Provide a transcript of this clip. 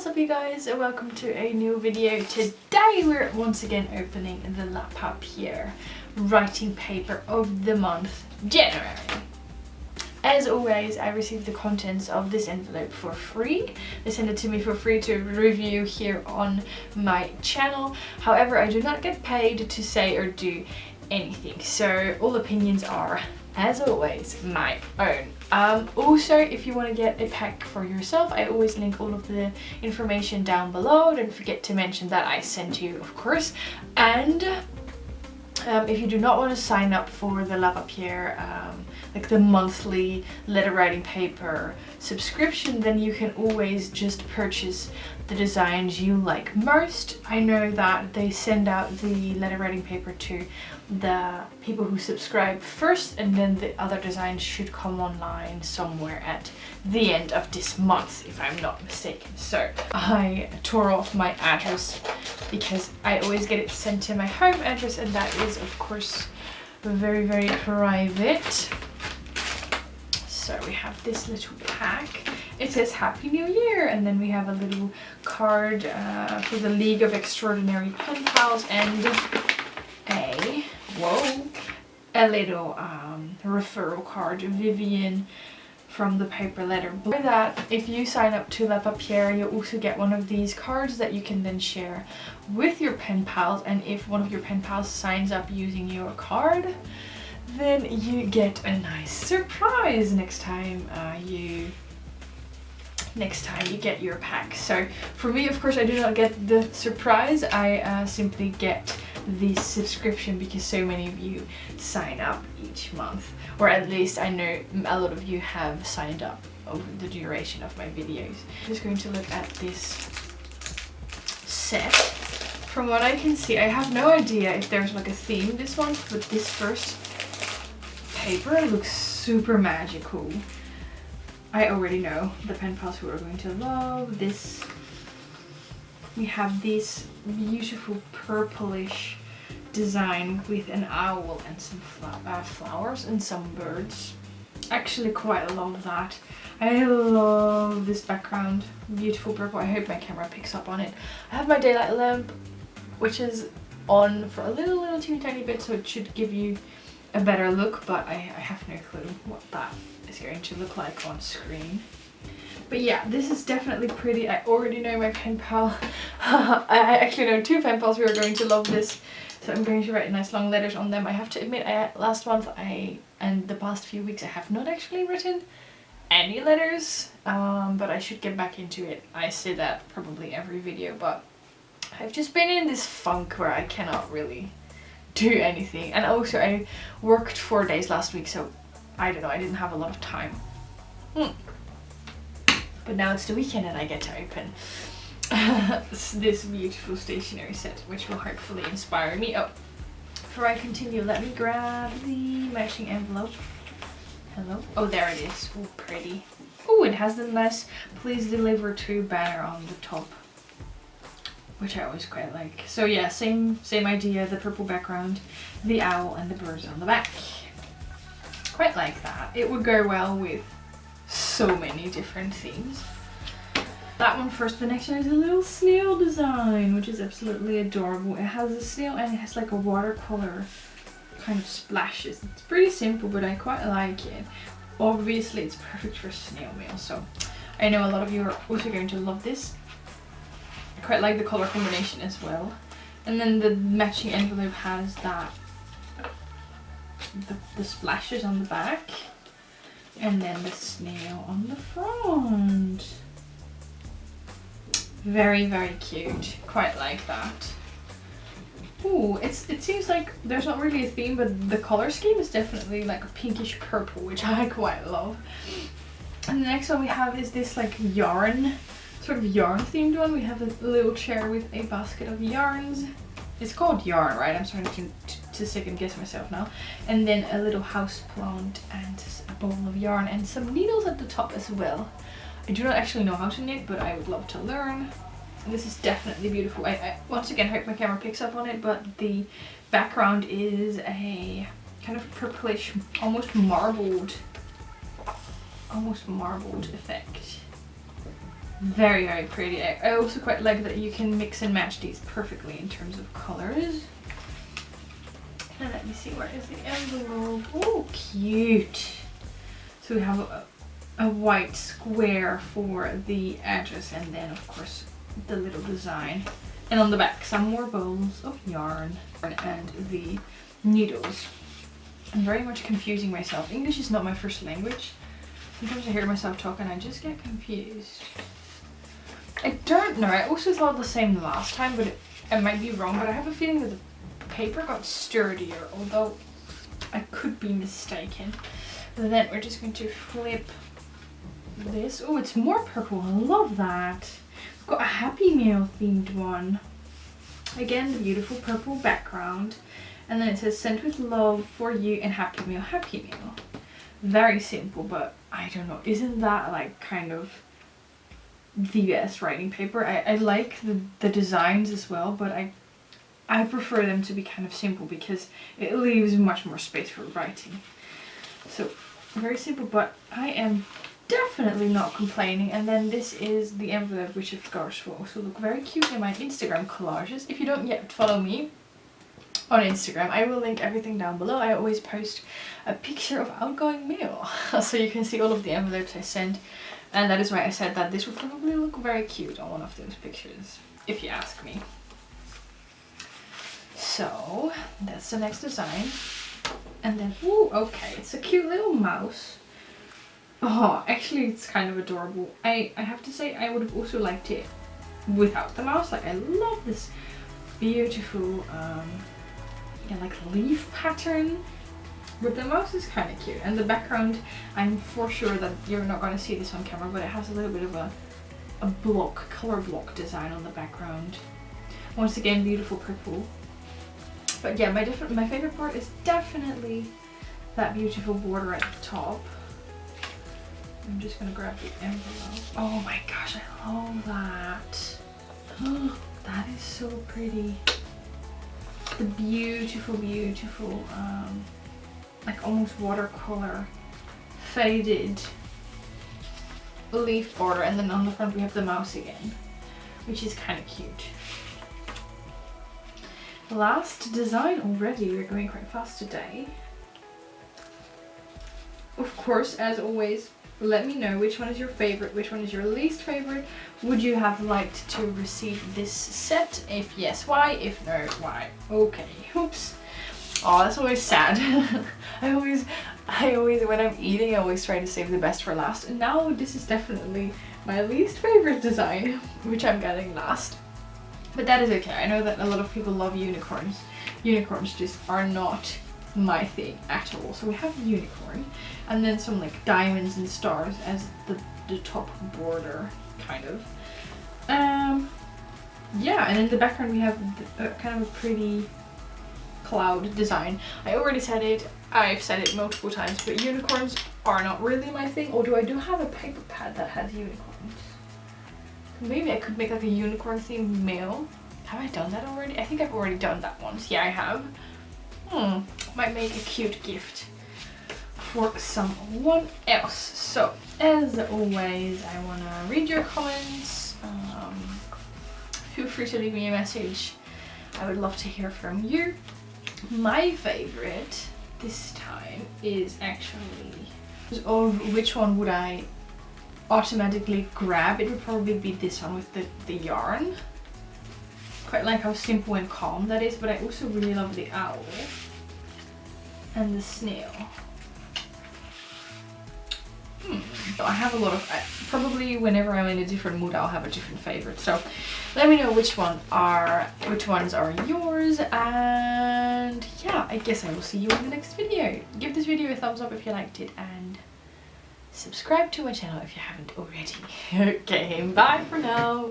what's up you guys, and welcome to a new video. Today we're once again opening the Papierre writing paper of the month, January. As always, I received the contents of this envelope for free. They sent it to me for free to review here on my channel. However, I do not get paid to say or do anything, so all opinions are, as always, my own. Also, if you want to get a pack for yourself, I always link all of the information down below. Don't forget to mention that I sent you, of course. And if you do not want to sign up for the Papierre, like the monthly letter writing paper subscription, then you can always just purchase the designs you like most. I know that they send out the letter writing paper to the people who subscribe first, and then the other designs should come online somewhere at the end of this month, if I'm not mistaken. So I tore off my address because I always get it sent to my home address, and that is of course very, very private. So we have this little pack. It says Happy New Year, and then we have a little card for the League of Extraordinary Pen Pals, and a little referral card, Vivian from ThePaperLetterBlog. That if you sign up to Papierre, you also get one of these cards that you can then share with your pen pals, and if one of your pen pals signs up using your card, then you get a nice surprise next time you get your pack. So for me, of course, I do not get the surprise. I simply get the subscription because so many of you sign up each month, or at least I know a lot of you have signed up over the duration of my videos. I'm just going to look at this set. From what I can see, I have no idea if there's like a theme this month, but this first paper looks super magical. I already know the pen pals who are going to love this. We have this beautiful purplish design with an owl and some flowers and some birds. Actually quite love that. I love this background, beautiful purple. I hope my camera picks up on it. I have my daylight lamp, which is on for a little teeny tiny bit, so it should give you a better look, but I have no clue what that is going to look like on screen. But yeah, this is definitely pretty. I already know my pen pal. I actually know two pen pals who are going to love this, so I'm going to write nice long letters on them. I have to admit, last month and the past few weeks I have not actually written any letters, but I should get back into it. I say that probably every video, but I've just been in this funk where I cannot really do anything, and also I worked 4 days last week, so I don't know, I didn't have a lot of time. But now it's the weekend and I get to open this beautiful stationery set, which will hopefully inspire me. Oh, before I continue, let me grab the matching envelope. Hello? Oh, there it is. Oh, pretty. Oh, it has the nice "Please deliver to" banner on the top, which I always quite like. So yeah, same idea, the purple background, the owl and the birds on the back. Quite like that. It would go well with so many different themes. That one first. The next one is a little snail design, which is absolutely adorable. It has a snail and it has like a watercolor kind of splashes. It's pretty simple, but I quite like it. Obviously it's perfect for snail mail, so I know a lot of you are also going to love this. I quite like the color combination as well. And then the matching envelope has that the splashes on the back, and then the snail on the front. Very, very cute. Quite like that. Ooh, it seems like there's not really a theme, but the color scheme is definitely like a pinkish purple, which I quite love. And the next one we have is this like yarn, sort of yarn themed one. We have a little chair with a basket of yarns. It's called yarn, right? I'm starting to second guess myself now. And then a little house plant and a bowl of yarn and some needles at the top as well. I do not actually know how to knit, but I would love to learn. And this is definitely beautiful. I once again hope my camera picks up on it, but the background is a kind of purplish, almost marbled effect. Very, very pretty. I also quite like that you can mix and match these perfectly in terms of colors. And let me see, where is the envelope? Oh, cute. So we have a white square for the address, and then of course the little design. And on the back, some more balls of yarn and the needles. I'm very much confusing myself. English is not my first language. Sometimes I hear myself talk and I just get confused. I don't know, I also thought the same last time, but I might be wrong, but I have a feeling that the paper got sturdier, although I could be mistaken. And then we're just going to flip this. Oh, it's more purple. I love that. We've got a Happy Meal themed one. Again, the beautiful purple background. And then it says, sent with love for you and Happy Meal, Happy Meal. Very simple, but I don't know. Isn't that like kind of the best writing paper? I like the designs as well, but I prefer them to be kind of simple because it leaves much more space for writing. So very simple, but I am definitely not complaining. And then this is the envelope, which of course will also look very cute in my Instagram collages. If you don't yet follow me on Instagram, I will link everything down below. I always post a picture of outgoing mail so you can see all of the envelopes I send, and that is why I said that this would probably look very cute on one of those pictures, if you ask me. So that's the next design. And then, ooh, okay, it's a cute little mouse. Oh, actually it's kind of adorable. I have to say I would have also liked it without the mouse. Like, I love this beautiful yeah, like leaf pattern, but the mouse is kind of cute. And the background, I'm for sure that you're not going to see this on camera, but it has a little bit of a block, color block design on the background. Once again, beautiful purple. But yeah, my favorite part is definitely that beautiful border at the top. I'm just gonna grab the envelope. Oh my gosh, I love that. Oh, that is so pretty. The beautiful, beautiful, like almost watercolor faded leaf border, and then on the front we have the mouse again, which is kind of cute. Last design already. We're going quite fast today. Of course, as always, let me know which one is your favorite, which one is your least favorite. Would you have liked to receive this set? If yes, why? If no, why? Okay, oops. Oh, that's always sad. I always, when I'm eating, I always try to save the best for last. And now this is definitely my least favorite design, which I'm getting last. But that is okay. I know that a lot of people love unicorns. Unicorns just are not my thing at all. So we have a unicorn, and then some like diamonds and stars as the top border, kind of. Yeah, and in the background we have kind of a pretty cloud design. I already said it, I've said it multiple times, but unicorns are not really my thing, although I do have a paper pad that has unicorns. Maybe I could make like a unicorn themed mail. Have I done that already? I think I've already done that once. Yeah, I have. Might make a cute gift for someone else. So, as always, I want to read your comments. Feel free to leave me a message. I would love to hear from you. My favorite this time is actually, of which one would I automatically grab? It would probably be this one with the yarn. Quite like how simple and calm that is, but I also really love the owl and the snail. So I have a lot of, probably whenever I'm in a different mood I'll have a different favorite. So let me know which ones are yours, and yeah, I guess I will see you in the next video. Give this video a thumbs up if you liked it, and subscribe to my channel if you haven't already. Okay, bye for now.